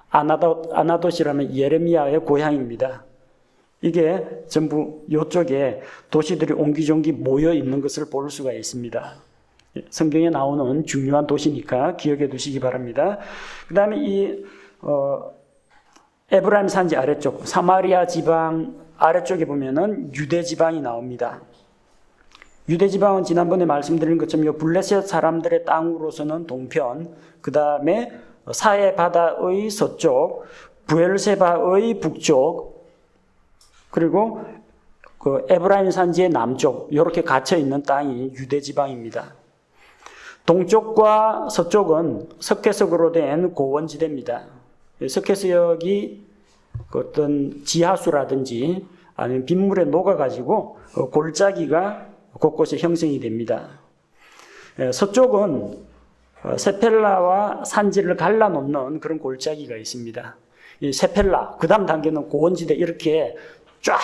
아나돗이라면 예레미야의 고향입니다. 이게 전부 이쪽에 도시들이 옹기종기 모여 있는 것을 볼 수가 있습니다. 성경에 나오는 중요한 도시니까 기억해 두시기 바랍니다. 그 다음에 이 에브라임 산지 아래쪽, 사마리아 지방 아래쪽에 보면은 유대 지방이 나옵니다. 유대 지방은 지난번에 말씀드린 것처럼 블레셋 사람들의 땅으로서는 동편, 그 다음에 사해 바다의 서쪽, 부엘세바의 북쪽, 그리고 그 에브라임 산지의 남쪽, 이렇게 갇혀 있는 땅이 유대 지방입니다. 동쪽과 서쪽은 석회석으로 된 고원지대입니다. 석회석이 어떤 지하수라든지 아니면 빗물에 녹아가지고 골짜기가 곳곳에 형성이 됩니다. 서쪽은 세펠라와 산지를 갈라놓는 그런 골짜기가 있습니다. 이 세펠라, 그 다음 단계는 고원지대, 이렇게 쫙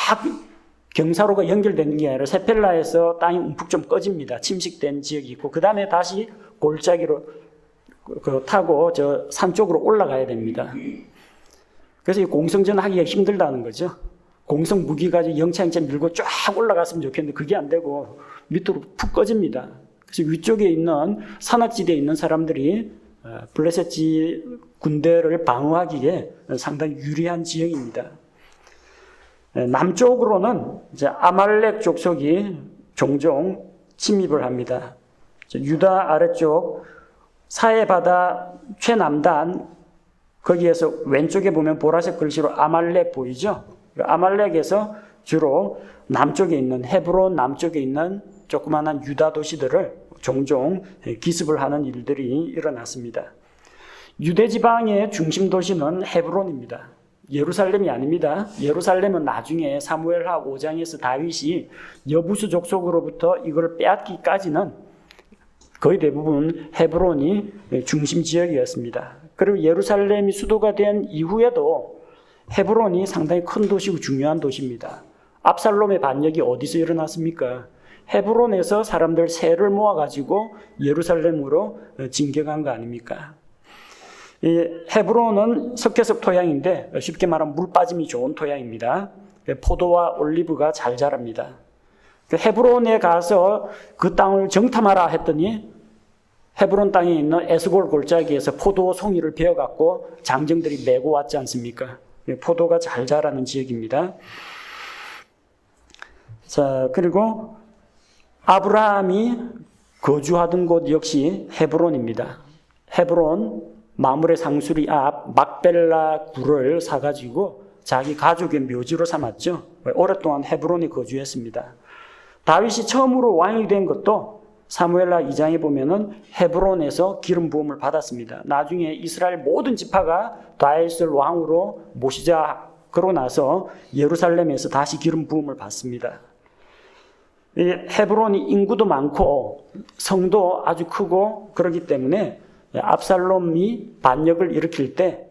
경사로가 연결되는 게 아니라 세펠라에서 땅이 움푹 좀 꺼집니다. 침식된 지역이 있고, 그 다음에 다시 골짜기로 타고 저 산 쪽으로 올라가야 됩니다. 그래서 이 공성전 하기가 힘들다는 거죠. 공성 무기 가지고 영차영차 밀고 쫙 올라갔으면 좋겠는데 그게 안 되고 밑으로 푹 꺼집니다. 그래서 위쪽에 있는 산악지대에 있는 사람들이 블레셋 군대를 방어하기에 상당히 유리한 지형입니다. 남쪽으로는 이제 아말렉 족속이 종종 침입을 합니다. 유다 아래쪽 사해바다 최남단, 거기에서 왼쪽에 보면 보라색 글씨로 아말렉 보이죠? 아말렉에서 주로 남쪽에 있는 헤브론 남쪽에 있는 조그마한 유다 도시들을 종종 기습을 하는 일들이 일어났습니다. 유대 지방의 중심 도시는 헤브론입니다. 예루살렘이 아닙니다. 예루살렘은 나중에 사무엘하 5장에서 다윗이 여부수 족속으로부터 이걸 빼앗기까지는 거의 대부분 헤브론이 중심 지역이었습니다. 그리고 예루살렘이 수도가 된 이후에도 헤브론이 상당히 큰 도시고 중요한 도시입니다. 압살롬의 반역이 어디서 일어났습니까? 헤브론에서 사람들 세를 모아가지고 예루살렘으로 진격한 거 아닙니까? 이 헤브론은 석회석 토양인데 쉽게 말하면 물 빠짐이 좋은 토양입니다. 포도와 올리브가 잘 자랍니다. 헤브론에 가서 그 땅을 정탐하라 했더니 헤브론 땅에 있는 에스골 골짜기에서 포도 송이를 베어갖고 장정들이 메고 왔지 않습니까? 포도가 잘 자라는 지역입니다. 자, 그리고 아브라함이 거주하던 곳 역시 헤브론입니다. 헤브론 마므레 상수리 앞 막벨라 굴을 사가지고 자기 가족의 묘지로 삼았죠. 오랫동안 헤브론에 거주했습니다. 다윗이 처음으로 왕이 된 것도 사무엘하 2장에 보면은 헤브론에서 기름 부음을 받았습니다. 나중에 이스라엘 모든 지파가 다윗을 왕으로 모시자 그러고 나서 예루살렘에서 다시 기름 부음을 받습니다. 헤브론이 인구도 많고 성도 아주 크고 그렇기 때문에 압살롬이 반역을 일으킬 때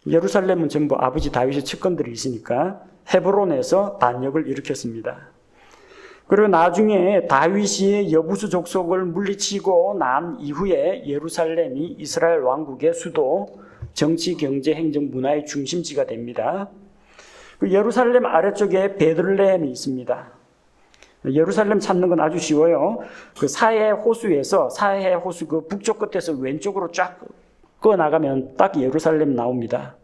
예루살렘은 전부 아버지 다윗의 측근들이 있으니까 헤브론에서 반역을 일으켰습니다. 그리고 나중에 다윗이 여부수 족속을 물리치고 난 이후에 예루살렘이 이스라엘 왕국의 수도, 정치, 경제, 행정, 문화의 중심지가 됩니다. 예루살렘 아래쪽에 베들레헴이 있습니다. 예루살렘 찾는 건 아주 쉬워요. 그 사해 호수에서 사해 호수 그 북쪽 끝에서 왼쪽으로 쫙 나가면 딱 예루살렘 나옵니다.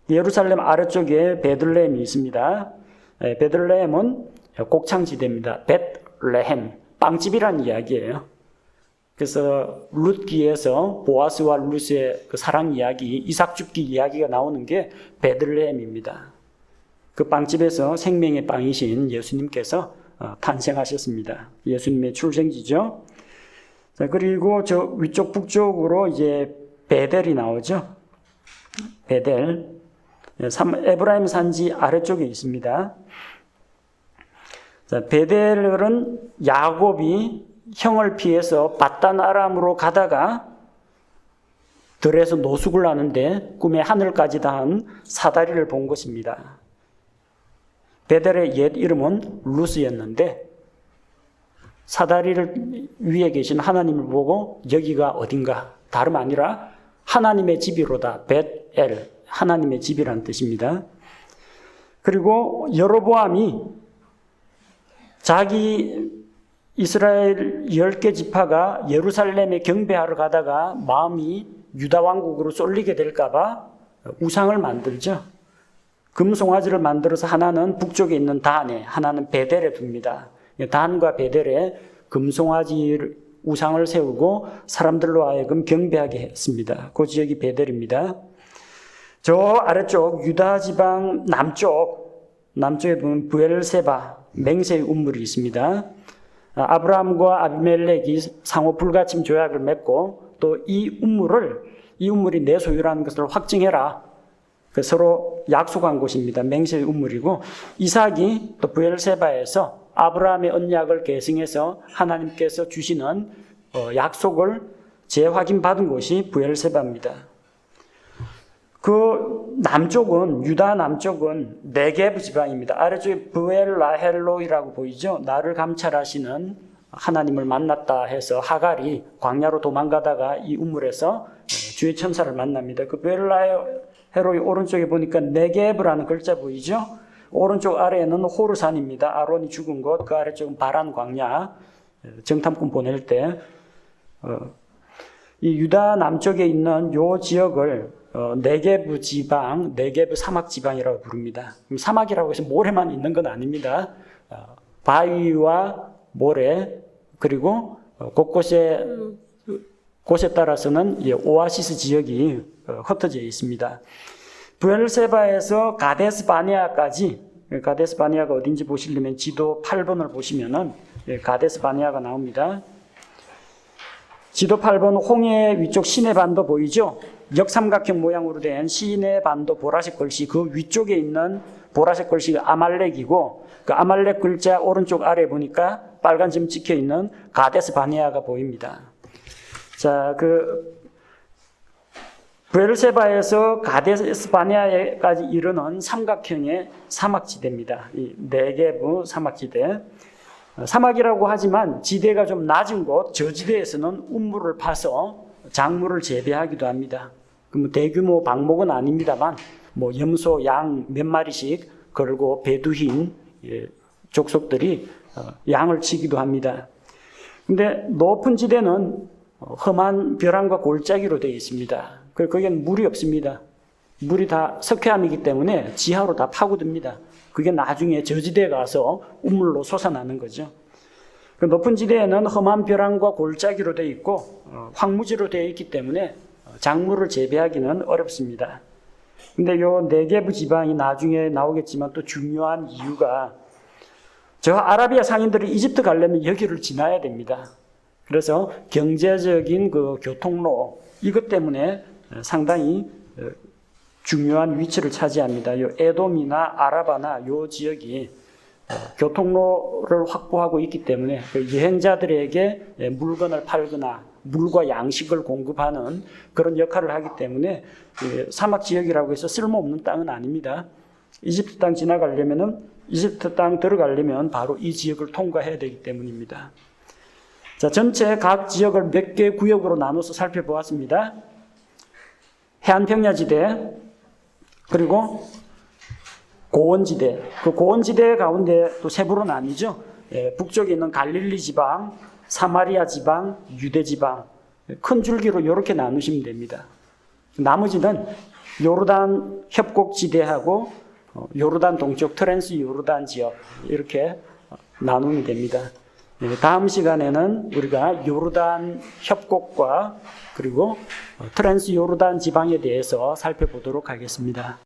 예루살렘 아래쪽에 베들레헴이 있습니다. 베들레헴은 곡창지대입니다. 벳레헴, 빵집이라는 이야기예요. 그래서 룻기에서 보아스와 룻의 그 사랑 이야기, 이삭 죽기 이야기가 나오는 게 베들레헴입니다. 그 빵집에서 생명의 빵이신 예수님께서 탄생하셨습니다. 예수님의 출생지죠. 자, 그리고 저 위쪽 북쪽으로 이제 베델이 나오죠. 베델. 에브라임 산지 아래쪽에 있습니다. 자, 베델은 야곱이 형을 피해서 밧단 아람으로 가다가 들에서 노숙을 하는데 꿈에 하늘까지 닿은 사다리를 본 것입니다. 베델의 옛 이름은 루스였는데 사다리를 위에 계신 하나님을 보고 여기가 어딘가 다름 아니라 하나님의 집이로다. 벳엘, 하나님의 집이라는 뜻입니다. 그리고 여로보암이 자기 이스라엘 10개 지파가 예루살렘에 경배하러 가다가 마음이 유다 왕국으로 쏠리게 될까 봐 우상을 만들죠. 금송아지를 만들어서 하나는 북쪽에 있는 단에, 하나는 베델에 둡니다. 단과 베델에 금송아지 우상을 세우고 사람들로 하여금 경배하게 했습니다. 그 지역이 베델입니다. 저 아래쪽 유다 지방 남쪽에 보면 부엘세바, 맹세의 운물이 있습니다. 아브라함과 아비멜렉이 상호 불가침 조약을 맺고 또 이 운물이 내 소유라는 것을 확증해라. 서로 약속한 곳입니다. 맹세의 운물이고 이삭이 또 부엘세바에서 아브라함의 언약을 계승해서 하나님께서 주시는 약속을 재확인받은 곳이 부엘세바입니다. 그 남쪽은 유다 남쪽은 네게브 지방입니다. 아래쪽에 부엘라헬로이라고 보이죠. 나를 감찰하시는 하나님을 만났다 해서 하갈이 광야로 도망가다가 이 우물에서 주의 천사를 만납니다. 그 부엘라헬로이 오른쪽에 보니까 네게브라는 글자 보이죠. 오른쪽 아래에는 호르산입니다. 아론이 죽은 곳. 그 아래쪽은 바란 광야. 정탐꾼 보낼 때 이 유다 남쪽에 있는 요 지역을 네게브 지방, 네게브 사막 지방이라고 부릅니다. 사막이라고 해서 모래만 있는 건 아닙니다. 바위와 모래 그리고 곳곳에 따라서는 오아시스 지역이 흩어져 있습니다. 부엘세바에서 가데스 바네아까지, 가데스 바네아가 어딘지 보시려면 지도 8번을 보시면은 가데스 바네아가 나옵니다. 지도 8번 홍해 위쪽 시내 반도 보이죠? 역삼각형 모양으로 된 시내 반도 보라색 글씨, 그 위쪽에 있는 보라색 글씨가 아말렉이고 그 아말렉 글자 오른쪽 아래 보니까 빨간 점 찍혀 있는 가데스 바네아가 보입니다. 자, 부엘세바에서 가데스 바네아까지 이르는 삼각형의 사막지대입니다. 이 네게브 사막지대. 사막이라고 하지만 지대가 좀 낮은 곳, 저지대에서는 운물을 파서 작물을 재배하기도 합니다. 대규모 방목은 아닙니다만 염소, 양 몇 마리씩 걸고 베두힌 족속들이 양을 치기도 합니다. 근데 높은 지대는 험한 벼랑과 골짜기로 되어 있습니다. 그리고 거기는 물이 없습니다. 물이 다 석회암이기 때문에 지하로 다 파고듭니다. 그게 나중에 저지대에 가서 우물로 솟아나는 거죠. 그 높은 지대에는 험한 벼랑과 골짜기로 되어 있고 황무지로 되어 있기 때문에 작물을 재배하기는 어렵습니다. 근데 요 네게브 지방이 나중에 나오겠지만 또 중요한 이유가 저 아라비아 상인들이 이집트 가려면 여기를 지나야 됩니다. 그래서 경제적인 그 교통로 이것 때문에 상당히 중요한 위치를 차지합니다. 요 에돔이나 아라바나 요 지역이 교통로를 확보하고 있기 때문에 여행자들에게 물건을 팔거나 물과 양식을 공급하는 그런 역할을 하기 때문에 사막 지역이라고 해서 쓸모없는 땅은 아닙니다. 이집트 땅 지나가려면은 이집트 땅 들어가려면 바로 이 지역을 통과해야 되기 때문입니다. 자, 전체 각 지역을 몇 개 구역으로 나눠서 살펴보았습니다. 해안평야지대, 그리고 고원지대. 그 고원지대 가운데 또 세부로 나뉘죠. 북쪽에 있는 갈릴리 지방, 사마리아 지방, 유대 지방. 큰 줄기로 이렇게 나누시면 됩니다. 나머지는 요르단 협곡지대하고 요르단 동쪽 트랜스 요르단 지역 이렇게 나누면 됩니다. 다음 시간에는 우리가 요르단 협곡과 그리고 트랜스 요르단 지방에 대해서 살펴보도록 하겠습니다.